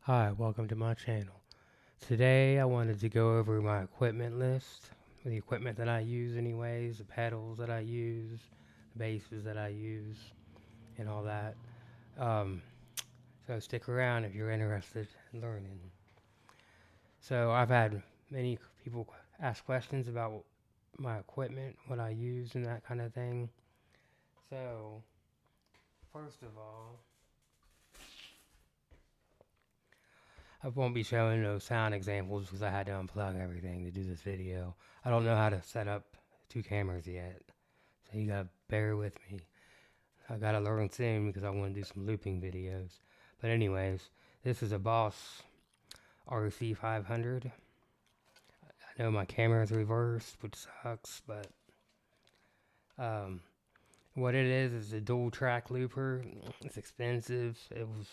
Hi, welcome to my channel. Today I wanted to go over my equipment list, the equipment that I use anyways, the pedals that I use, the basses that I use, and all that. Um, so stick around if you're interested in learning. So I've had many people ask questions about my equipment, what I use, and that kind of thing. So first of all, I won't be showing no sound examples because I had to unplug everything to do this video. I don't know how to set up two cameras yet, so you gotta bear with me. I gotta learn soon because I want to do some looping videos. But anyways, this is a Boss RC 500. I know my camera is reversed, which sucks, but um, what it is a dual track looper. It's expensive. It was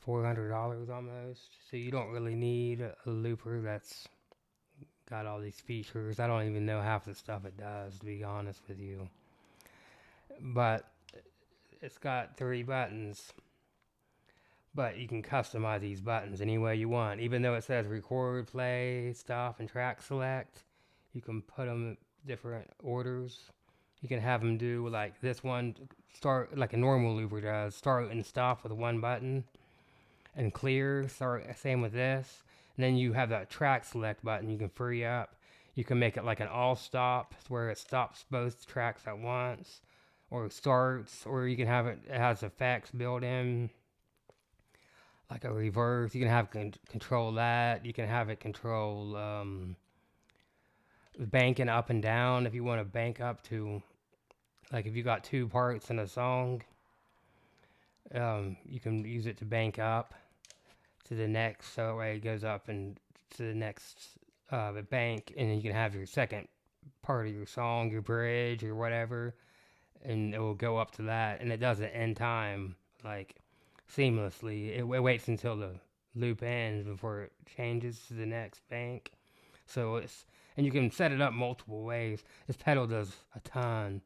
$400 almost, so you don't really need a looper that's got all these features. I don't even know half the stuff it does, to be honest with you. But it's got three buttons, but you can customize these buttons any way you want. Even though it says record, play, stop, and track select, you can put them in different orders. You can have them do like this one, start like a normal looper does, start and stop with one button, and clear, start, same with this. And then you have that track select button you can free up. You can make it like an all stop where it stops both tracks at once, or it starts, or you can have it has effects built in like a reverse. You can have control that. You can have it control banking up and down if you want to bank up to, like if you got two parts in a song, you can use it to bank up to the next, so that way it goes up and to the next bank, and then you can have your second part of your song, your bridge or whatever, and it will go up to that, and it does it in time, like seamlessly. It waits until the loop ends before it changes to the next bank. So it's and you can set it up multiple ways. This pedal does a ton.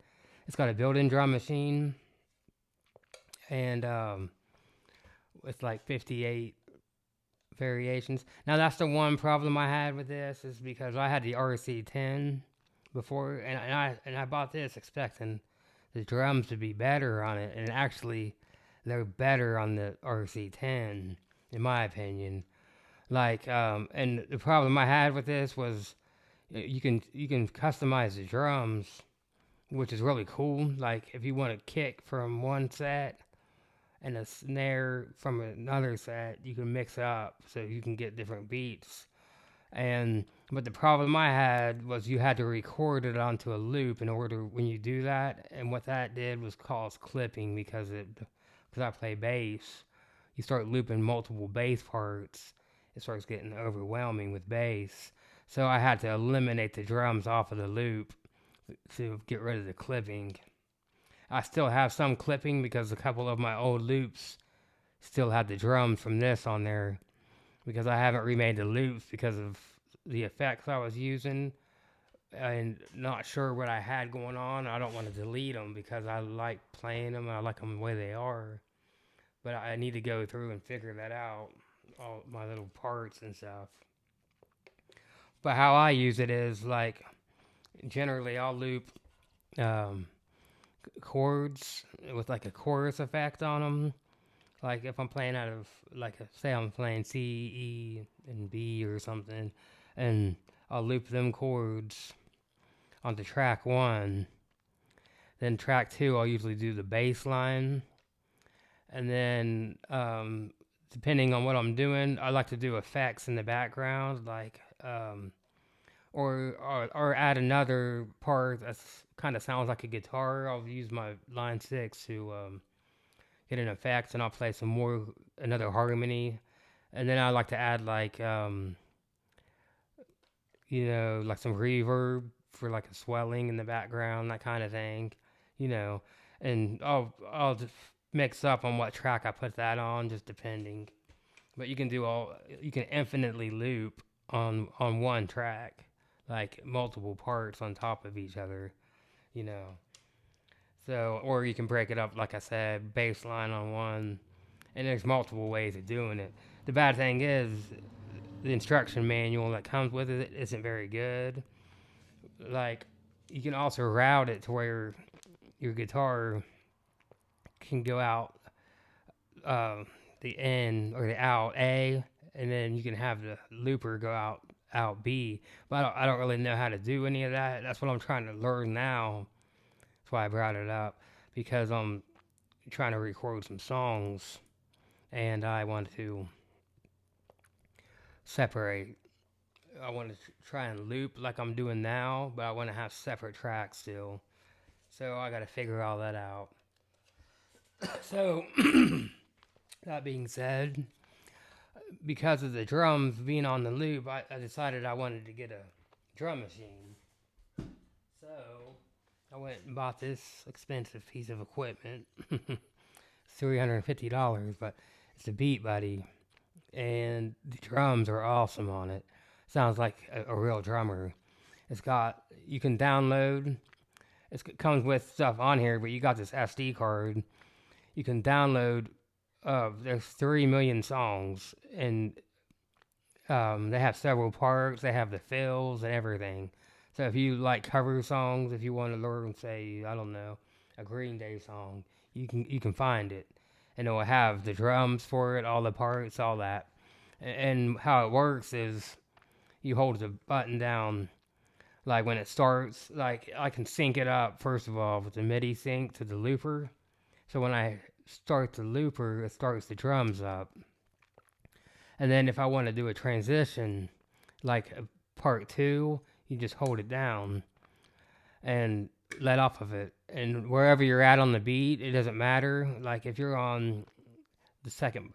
It's got a built-in drum machine, and it's like 58 variations. Now that's the one problem I had with this is because I had the RC10 before, and I bought this expecting the drums to be better on it, and actually they're better on the RC10 in my opinion. Like, and the problem I had with this was you can customize the drums, which is really cool. Like if you want to kick from one set and a snare from another set, you can mix up so you can get different beats. And but the problem I had was you had to record it onto a loop in order when you do that. And what that did was cause clipping because I play bass. You start looping multiple bass parts, it starts getting overwhelming with bass. So I had to eliminate the drums off of the loop to get rid of the clipping. I still have some clipping because a couple of my old loops still had the drums from this on there because I haven't remade the loops because of the effects I was using and not sure what I had going on. I don't want to delete them because I like playing them and I like them the way they are. But I need to go through and figure that out, all my little parts and stuff. But how I use it is like generally I'll loop um, chords with like a chorus effect on them. Like if I'm playing out of like say I'm playing C, E, and B or something, and I'll loop them chords onto track one. Then track two, I'll usually do the bass line, and then depending on what I'm doing, I like to do effects in the background, like or add another part that kind of sounds like a guitar. I'll use my line six to get an effect, and I'll play some more another harmony, and then I like to add like like some reverb for like a swelling in the background, that kind of thing, you know, and I'll just mix up on what track I put that on, just depending. But you can infinitely loop on one track, like multiple parts on top of each other, you know. So or you can break it up like I said, bass line on one, and there's multiple ways of doing it. The bad thing is the instruction manual that comes with it isn't very good. Like, you can also route it to where your guitar can go out uh, the in or the out A, and then you can have the looper go out B. But I don't really know how to do any of that. That's what I'm trying to learn now. That's why I brought it up, because I'm trying to record some songs, and I want to separate. I want to try and loop like I'm doing now, but I want to have separate tracks still. So I got to figure all that out. So that being said, because of the drums being on the loop, I decided I wanted to get a drum machine. So I went and bought this expensive piece of equipment. $350, but it's a Beat Buddy, and the drums are awesome on it. Sounds like a real drummer. You can download. It comes with stuff on here, but you got this SD card. You can download. There's 3 million songs, and they have several parts. They have the fills and everything. So if you like cover songs, if you want to learn, say, I don't know, a Green Day song, you can find it, and it will have the drums for it, all the parts, all that. And how it works is you hold the button down, like when it starts. Like, I can sync it up first of all with the MIDI sync to the looper. So when I start the looper, it starts the drums up. And then if I want to do a transition, like part two, you just hold it down and let off of it. And wherever you're at on the beat, it doesn't matter. Like if you're on the second,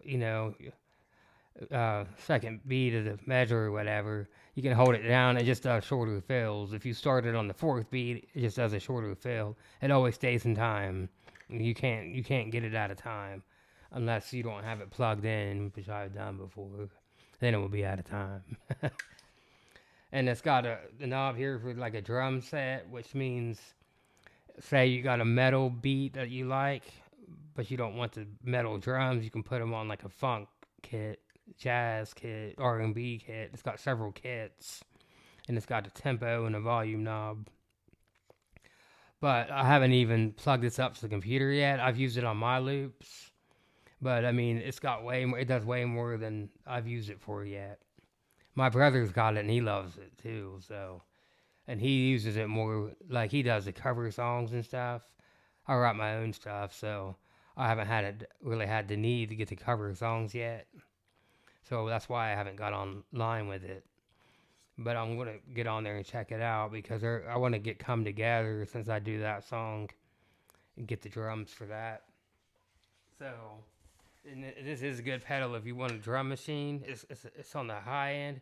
second beat of the measure or whatever, you can hold it down. It just does shorter fills. If you started on the fourth beat, it just does a shorter fill. It always stays in time. You can't get it out of time unless you don't have it plugged in, which I've done before. Then it will be out of time. And it's got the knob here for like a drum set, which means, say you got a metal beat that you like, but you don't want the metal drums, you can put them on like a funk kit, jazz kit, R&B kit. It's got several kits, and it's got a tempo and a volume knob. But I haven't even plugged this up to the computer yet. I've used it on my loops, but I mean, it's got way more. It does way more than I've used it for yet. My brother's got it and he loves it too. So, and he uses it more, like he does the cover songs and stuff. I write my own stuff, so I haven't really had the need to get the cover songs yet. So that's why I haven't got online with it. But I'm gonna get on there and check it out, because I want to get Come Together, since I do that song, and get the drums for that. So, and this is a good pedal if you want a drum machine. It's on the high end.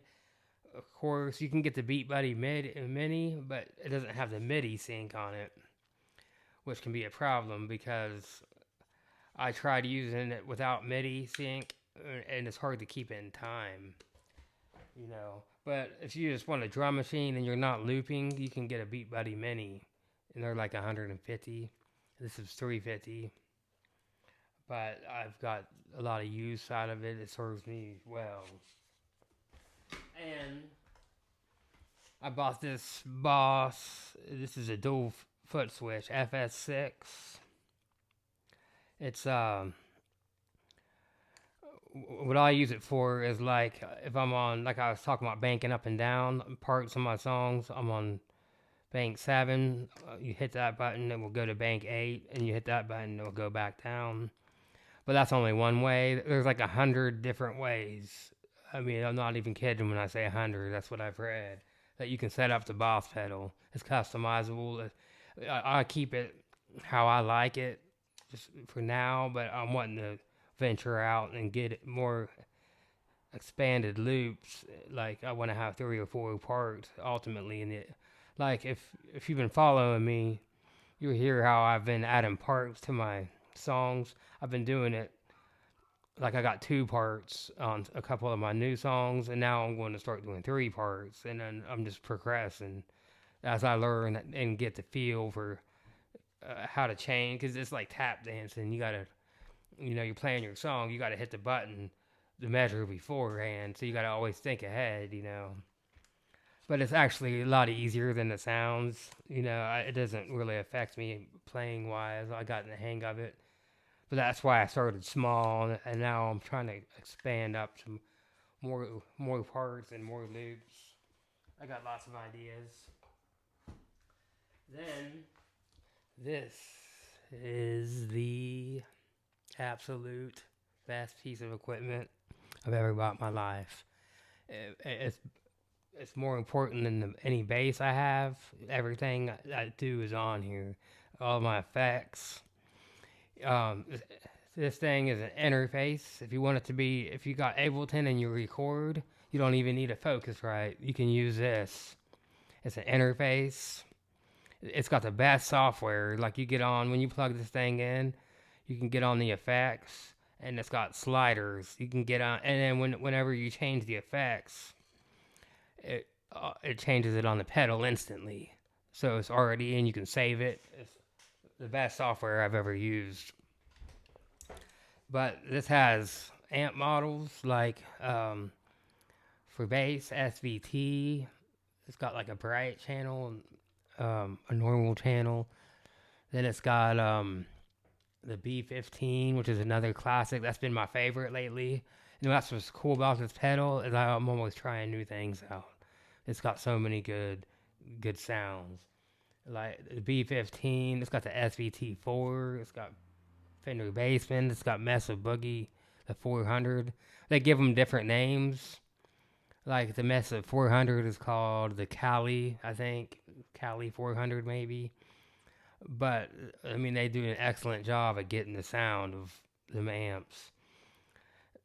Of course, you can get the Beat Buddy Mini, but it doesn't have the MIDI sync on it, which can be a problem because I tried using it without MIDI sync, and it's hard to keep it in time, But if you just want a drum machine and you're not looping, you can get a Beat Buddy Mini, and they're like 150. This is 350, but I've got a lot of use out of it. It serves me well. And I bought this Boss. This is a dual foot switch, FS6. It's what I use it for is, like, if I'm on, like I was talking about banking up and down parts of my songs, I'm on bank 7. You hit that button, it will go to bank 8, and you hit that button, it will go back down. But that's only one way. There's like 100 different ways. I mean, I'm not even kidding when I say 100. That's what I've read. That you can set up the Boss pedal. It's customizable. I keep it how I like it, just for now, but I'm wanting to venture out and get more expanded loops. Like, I want to have 3 or 4 parts ultimately in it. Like, if you've been following me, you'll hear how I've been adding parts to my songs. I've been doing it, like, I got 2 parts on a couple of my new songs, and now I'm going to start doing 3 parts, and then I'm just progressing as I learn and get the feel for how to change, because it's like tap dancing. You gotta you're playing your song, you got to hit the button, the measure beforehand. So you got to always think ahead. But it's actually a lot easier than it sounds. It doesn't really affect me playing wise. I got in the hang of it. But that's why I started small, and now I'm trying to expand up to more parts and more loops. I got lots of ideas. Then this is the absolute best piece of equipment I've ever bought in my life. It's more important than any bass I have. Everything I do is on here. All my effects. Um, this thing is an interface. If you got Ableton and you record, you don't even need a Focusrite. You can use this. It's an interface. It's got the best software. Like, you get on, when you plug this thing in, you can get on the effects, and it's got sliders. You can get on, and then whenever you change the effects, it changes it on the pedal instantly. So it's already in. You can save it. It's the best software I've ever used. But this has amp models like for bass, SVT. It's got like a bright channel, a normal channel. Then it's got the B15, which is another classic. That's been my favorite lately. That's what's cool about this pedal, is I'm always trying new things out. It's got so many good sounds. Like the B15, it's got the SVT4, it's got Fender Bassman, it's got Mesa Boogie, the 400. They give them different names. Like the Mesa 400 is called the Cali, I think. Cali 400 maybe. But, they do an excellent job at getting the sound of the amps.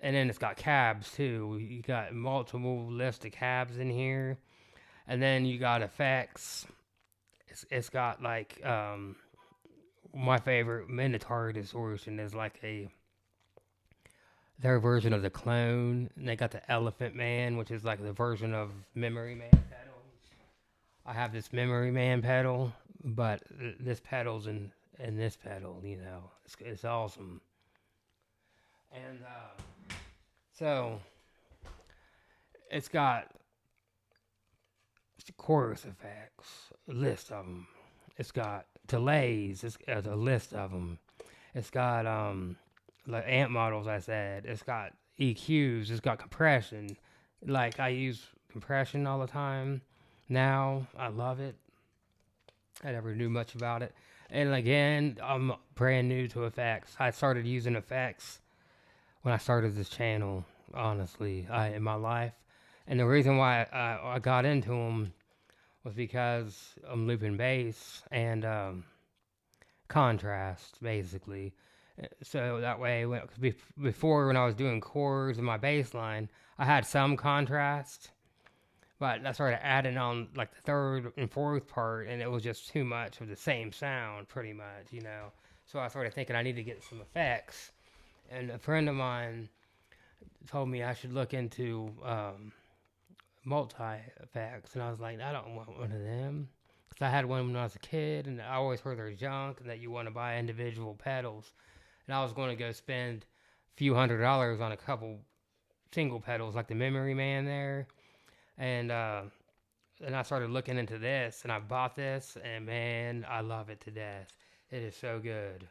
And then it's got cabs too. You got multiple lists of cabs in here. And then you got effects. It's got like my favorite Minotaur Distortion is like their version of the Clone. And they got the Elephant Man, which is like the version of Memory Man pedal. I have this Memory Man pedal, but this pedal's in this pedal. It's awesome. And so it's got chorus effects, a list of them. It's got delays, it's a list of them. It's got like amp models, I said. It's got EQs, it's got compression. Like, I use compression all the time now. I love it. I never knew much about it. And again, I'm brand new to effects. I started using effects when I started this channel, honestly, in my life. And the reason why I got into them was because I'm looping bass and contrast, basically. So that way, before when I was doing chords and my bass line, I had some contrast, but I started adding on like the third and fourth part, and it was just too much of the same sound, pretty much. So I started thinking I need to get some effects, and a friend of mine told me I should look into multi-effects, and I was like, I don't want one of them, because I had one when I was a kid, and I always heard they're junk, and that you want to buy individual pedals, and I was going to go spend a few $100s on a couple single pedals, like the Memory Man there, and I started looking into this, and I bought this, and man, I love it to death. It is so good.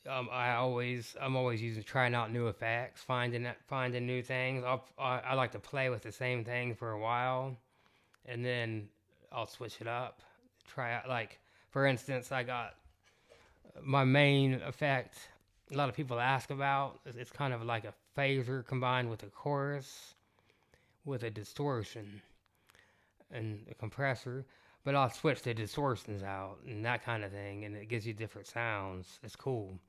I'm always trying out new effects, finding new things. I like to play with the same thing for a while, and then I'll switch it up. Try out, like, for instance, I got my main effect. A lot of people ask about. It's kind of like a phaser combined with a chorus, with a distortion and a compressor. But I'll switch the distortions out and that kind of thing, and it gives you different sounds. It's cool.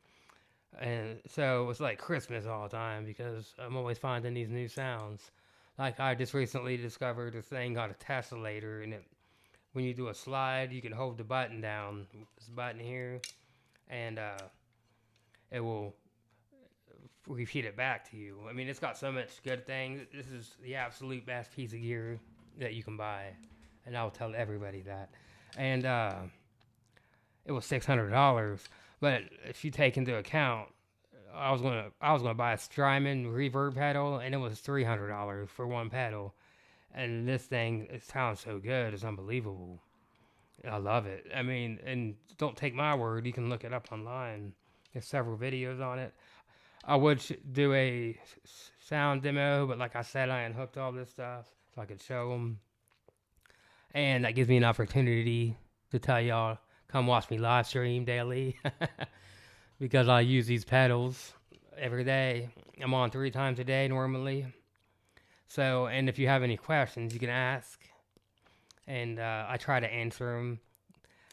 And so it's like Christmas all the time, because I'm always finding these new sounds. Like, I just recently discovered this thing called a tessellator, and when you do a slide, you can hold the button down, this button here, and it will repeat it back to you. It's got so much good things. This is the absolute best piece of gear that you can buy, and I'll tell everybody that. And it was $600, But if you take into account, I was gonna buy a Strymon reverb pedal, and it was $300 for one pedal. And this thing, it sounds so good, it's unbelievable. I love it. I mean, and don't take my word, you can look it up online. There's several videos on it. I would do a sound demo, but like I said, I unhooked all this stuff so I could show them. And that gives me an opportunity to tell y'all, come watch me live stream daily because I use these pedals every day. I'm on 3 times a day normally. So, and if you have any questions, you can ask, and I try to answer them.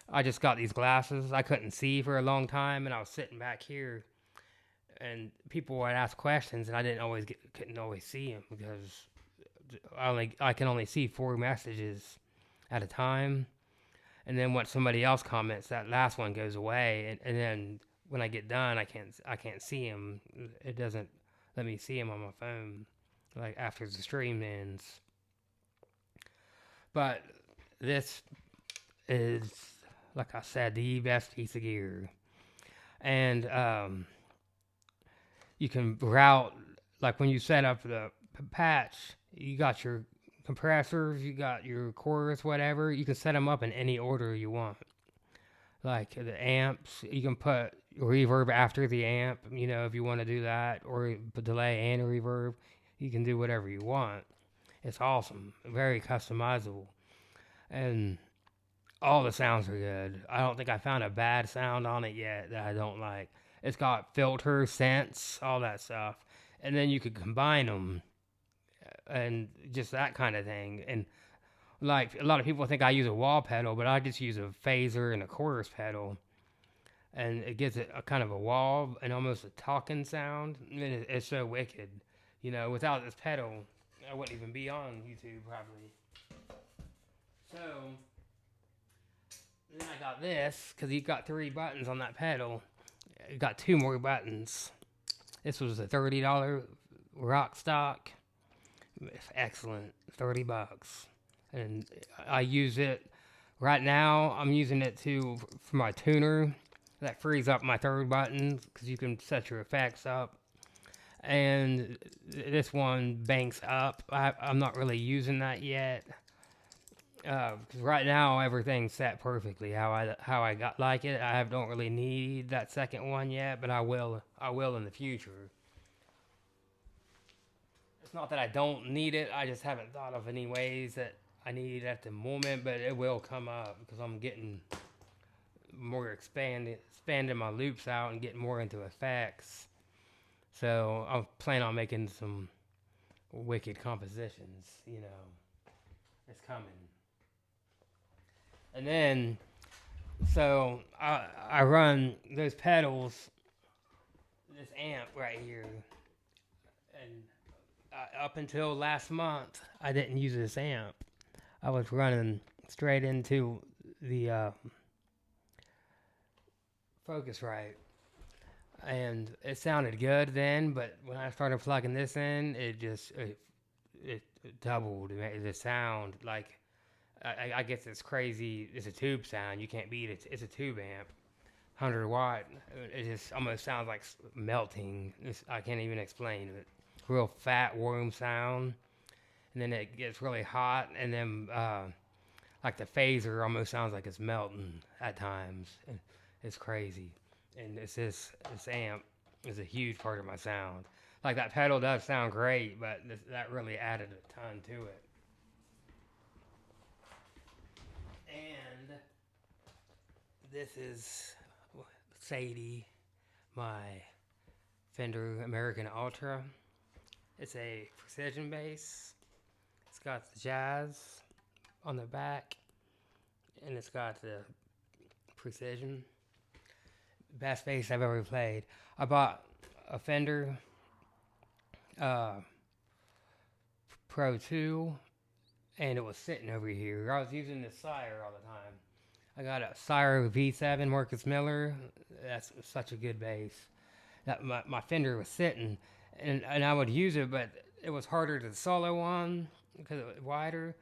I just got these glasses. I couldn't see for a long time, and I was sitting back here, and people would ask questions, and I couldn't always see them because I can only see 4 messages at a time. And then once somebody else comments, that last one goes away, and then when I get done, I can't see them. It doesn't let me see them on my phone, like after the stream ends. But this is, like I said, the best piece of gear, and you can route, like when you set up the patch, you got your compressors, you got your chorus, whatever. You can set them up in any order you want. Like the amps, you can put reverb after the amp, if you want to do that, or delay and reverb. You can do whatever you want. It's awesome, very customizable, and all the sounds are good. I don't think I found a bad sound on it yet that I don't like. It's got filter, sense, all that stuff, and then you could combine them and just that kind of thing. And like a lot of people think I use a wall pedal, but I just use a phaser and a chorus pedal, and it gives it a kind of a wall and almost a talking sound. And it's so wicked. Without this pedal, I wouldn't even be on YouTube probably. So then I got this because you got 3 buttons on that pedal. You got 2 more buttons. This was a $30 rock stock. Excellent, $30, and I use it right now. I'm using it for my tuner. That frees up my 3rd button because you can set your effects up. And this one banks up. I'm not really using that yet because right now everything's set perfectly how I got like it. Don't really need that second one yet, but I will in the future. It's not that I don't need it. I just haven't thought of any ways that I need it at the moment, but it will come up because I'm getting more expanding my loops out and getting more into effects. So I'm planning on making some wicked compositions. It's coming. And then, so I run those pedals, this amp right here, and up until last month, I didn't use this amp. I was running straight into the Focusrite, and it sounded good then. But when I started plugging this in, it doubled the sound. Like I guess it's crazy. It's a tube sound. You can't beat it. It's a tube amp, 100 watt. It just almost sounds like melting. I can't even explain it. Real fat, warm sound, and then it gets really hot, and then like the phaser almost sounds like it's melting at times. It's crazy, and this amp is a huge part of my sound. Like that pedal does sound great, but that really added a ton to it. And this is Sadie, my Fender American Ultra. It's a precision bass. It's got the jazz on the back, and it's got the precision. Best bass I've ever played. I bought a Fender Pro 2, and it was sitting over here. I was using this Sire all the time. I got a Sire V7 Marcus Miller. That's such a good bass. My Fender was sitting, and I would use it, but it was harder to solo on because it was wider,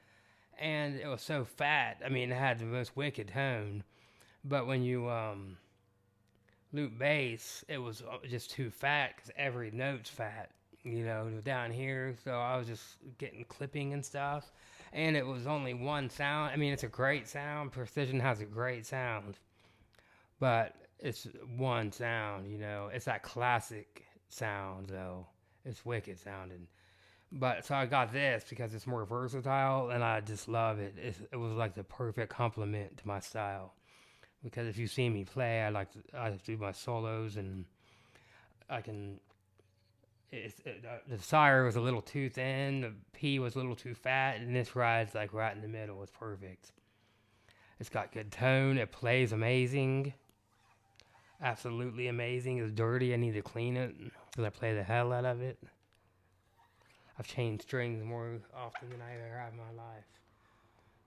and it was so fat. I mean, it had the most wicked tone. But when you loop bass, it was just too fat because every note's fat, down here. So I was just getting clipping and stuff. And it was only one sound. I mean, it's a great sound. Precision has a great sound, but it's one sound. It's that classic sound, though. It's wicked sounding. But so I got this because it's more versatile, and I just love it. It was like the perfect complement to my style. Because if you see me play, I do my solos, and I can. The sire was a little too thin, the P was a little too fat, and this ride's like right in the middle. It's perfect. It's got good tone. It plays amazing, absolutely amazing. It's dirty. I need to clean it because I play the hell out of it. I've changed strings more often than I ever have in my life.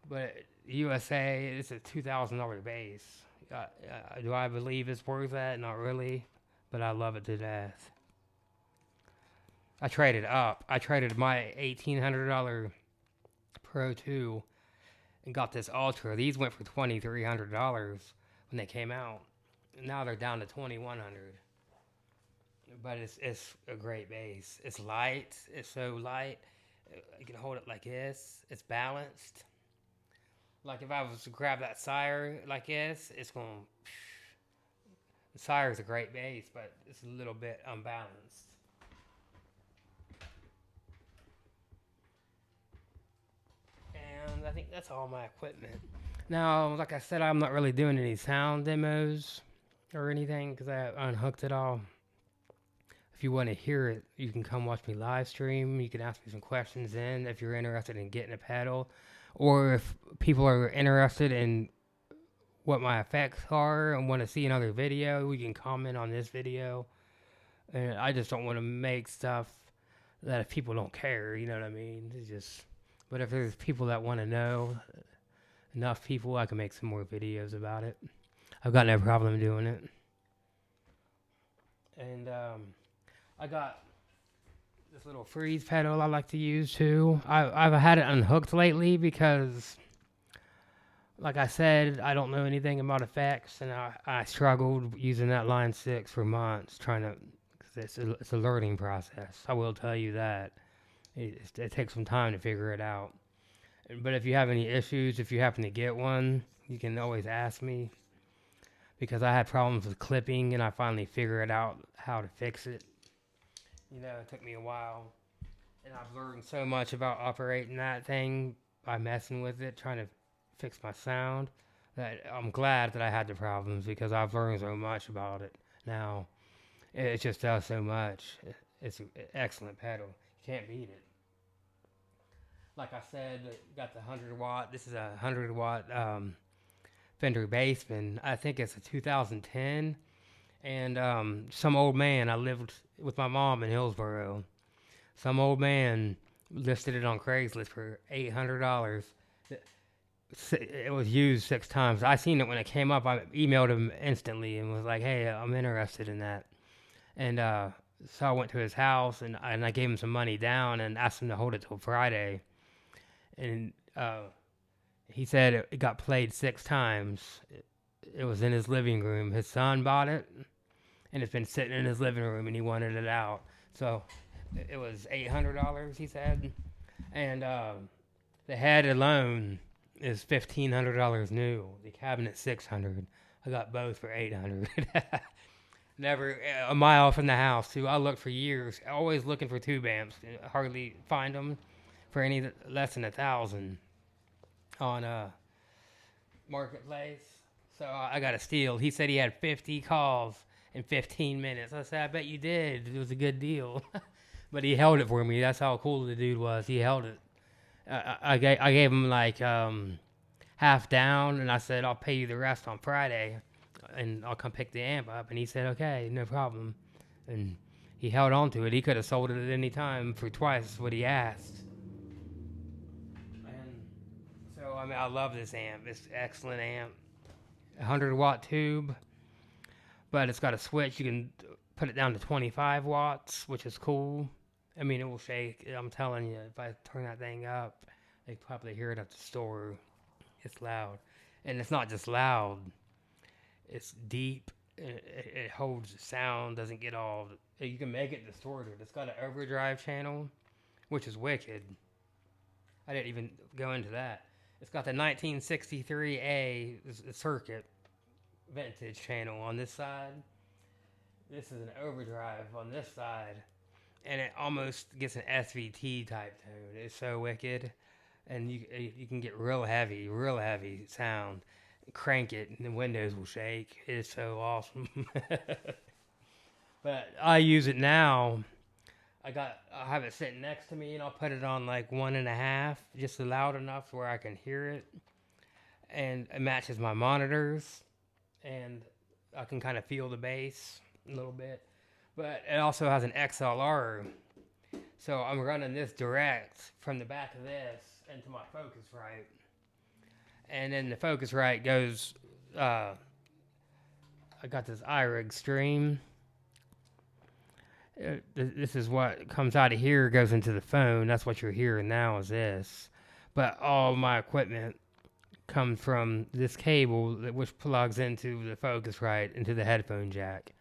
But USA, it's a $2,000 bass. Do I believe it's worth that? Not really, but I love it to death. I traded up. I traded my $1,800 Pro 2 and got this Ultra. These went for $2,300 when they came out. Now they're down to $2,100. But it's a great bass. It's light. It's so light. You can hold it like this. It's balanced. Like if I was to grab that sire like this, it's going to... The sire's a great bass, but it's a little bit unbalanced. And I think that's all my equipment. Now, like I said, I'm not really doing any sound demos or anything because I unhooked it all. If you want to hear it, you can come watch me live stream. You can ask me some questions in if you're interested in getting a pedal. Or if people are interested in what my effects are and want to see another video, we can comment on this video. And I just don't want to make stuff that if people don't care, you know what I mean? It's just, but if there's people that want to know, enough people, I can make some more videos about it. I've got no problem doing it. And I got this little freeze pedal I like to use too. I've had it unhooked lately because, like I said, I don't know anything about effects, and I struggled using that Line 6 for months trying to, because it's a learning process. I will tell you that. It takes some time to figure it out. But if you have any issues, if you happen to get one, you can always ask me, because I had problems with clipping, and I finally figured out how to fix it. It took me a while, and I've learned so much about operating that thing by messing with it, trying to fix my sound, that I'm glad that I had the problems because I've learned so much about it now. It just does so much. It's an excellent pedal. You can't beat it. Like I said, got the 100 watt. This is a 100 watt Fender Bassman. I think it's a 2010. And some old man, I lived with my mom in Hillsboro. Some old man listed it on Craigslist for $800. It was used 6 times. I seen it when it came up. I emailed him instantly and was like, "Hey, I'm interested in that." And so I went to his house and I gave him some money down and asked him to hold it till Friday. And he said it got played 6 times. It was in his living room. His son bought it, and it's been sitting in his living room, and he wanted it out. So it was $800, he said. And the head alone is $1,500 new. The cabinet $600. I got both for $800. Never a mile from the house too. I looked for years, always looking for tube amps. Hardly find them for any less than $1,000 on Marketplace. So I got a steal. He said he had 50 calls in 15 minutes. I said, I bet you did. It was a good deal. But he held it for me. That's how cool the dude was. He held it. I gave him like half down, and I said, I'll pay you the rest on Friday, and I'll come pick the amp up. And he said, okay, no problem. And he held on to it. He could have sold it at any time for twice what he asked. And so, I mean, I love this amp. It's an excellent amp. 100 watt tube, but it's got a switch. You can put it down to 25 watts, which is cool. I mean, it will shake. I'm telling you, if I turn that thing up, they probably hear it at the store. It's loud. And it's not just loud. It's deep it holds the sound, doesn't get all. You can make it distorted. It's got an overdrive channel, which is wicked. I didn't even go into that. It's got the 1963A circuit vintage channel on this side. This is an overdrive on this side, and it almost gets an SVT type tone. It's so wicked, and you can get real heavy sound. Crank it, and the windows will shake. It's so awesome. But I use it now. I have it sitting next to me, and I'll put it on like 1.5, just loud enough where I can hear it, and it matches my monitors, and I can kind of feel the bass a little bit. But it also has an XLR, so I'm running this direct from the back of this into my Focusrite, and then the Focusrite goes. I got this iRig Stream. This is what comes out of here, goes into the phone. That's what you're hearing now is this. But all my equipment comes from this cable, which plugs into the Focusrite, into the headphone jack.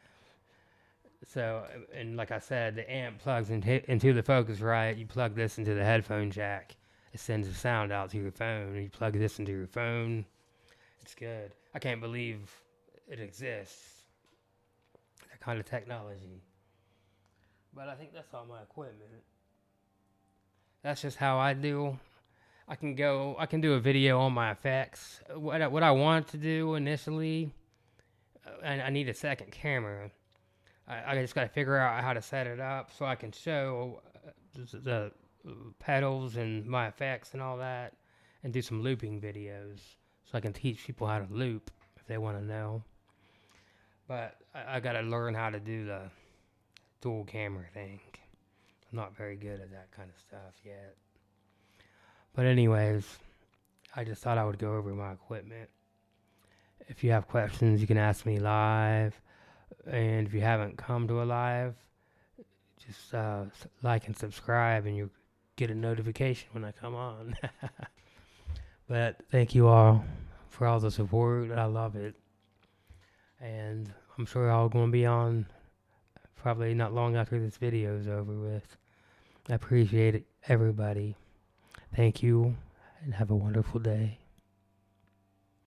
So, and like I said, the amp plugs into the Focusrite. You plug this into the headphone jack. It sends the sound out to your phone. You plug this into your phone. It's good. I can't believe it exists. That kind of technology. But I think that's all my equipment. That's just how I do. I can do a video on my effects. What I wanted to do initially, and I need a second camera. I just got to figure out how to set it up so I can show the pedals and my effects and all that, and do some looping videos so I can teach people how to loop if they want to know. But I got to learn how to do the dual camera thing. I'm not very good at that kind of stuff yet. But anyways, I just thought I would go over my equipment. If you have questions, you can ask me live. And if you haven't come to a live, just like and subscribe, and you'll get a notification when I come on. But thank you all for all the support. I love it. And I'm sure y'all going to be on probably not long after this video is over with. I appreciate it, everybody. Thank you, and have a wonderful day.